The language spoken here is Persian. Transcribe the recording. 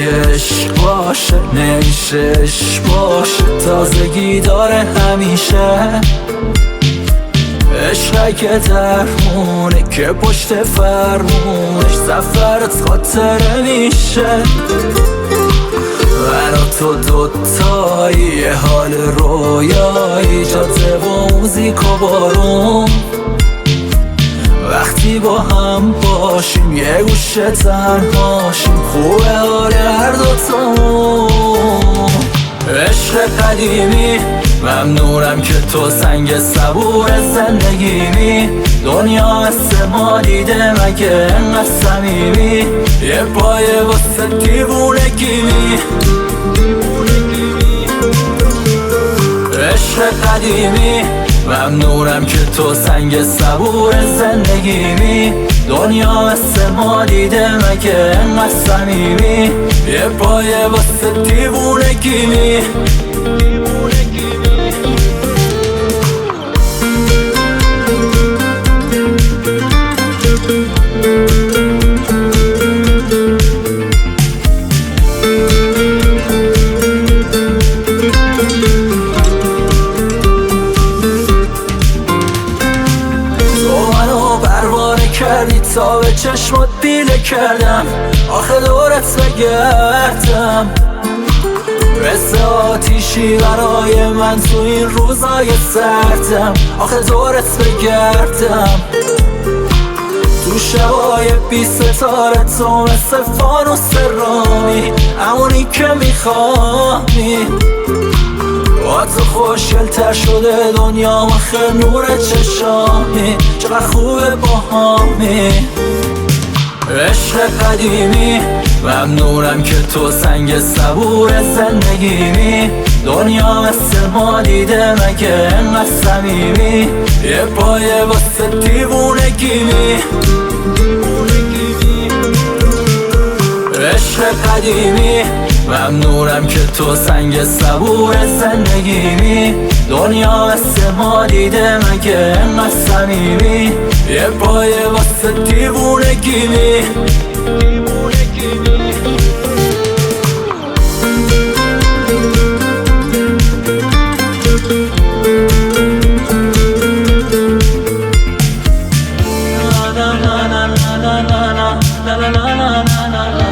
اگه عشق باشه نمیشه عشق باشه، تازگی داره همیشه. عشق اگه درمونه که پشت فرمونش سفرت خاطره میشه. من و تو دوتایی یه حال رویایی، جاده و موزیک و بارون. وقتی با هم باشیم یه گوشه تنهاشیم، خوبه حال هر دوتامون. عشق قدیمی ممنونم که تو سنگ صبور زندگیمی. دنیا مثل ما دیده مگه انقدر صمیمی، یه پایه واسه دیوونگیمی. عشق قدیمی ممنونم که تو سنگ صبور زندگیمی. دنیا مثل ما دیده مگه انقدر صمیمی، یه پایه واسه دیوونگیمی. کردی تا به چشمات بیله کردم، آخه دورت بگردم. مثل آتیشی برای من تو این روزای سردم، آخه دورت بگردم. تو شبای بی ستاره تو مثل فانوس رامی، همونی که میخوامی. با تو خوشگل‌تر شده دنیا، آخه نور چشامی چقدر خوبه باهامی. عشق قدیمی ممنونم که تو سنگ صبور زندگیمی. دنیا مثل ما دیده مگه انقدر صمیمی، یه پایه واسه دیوونگیمی. عشق قدیمی ممنونم که تو سنگ صبور زندگیمی. دنیا مثل ما دیده مگه انقدر صمیمی، یه پایه واسه دیوونگیمی. La la la la la la la la la la la la la.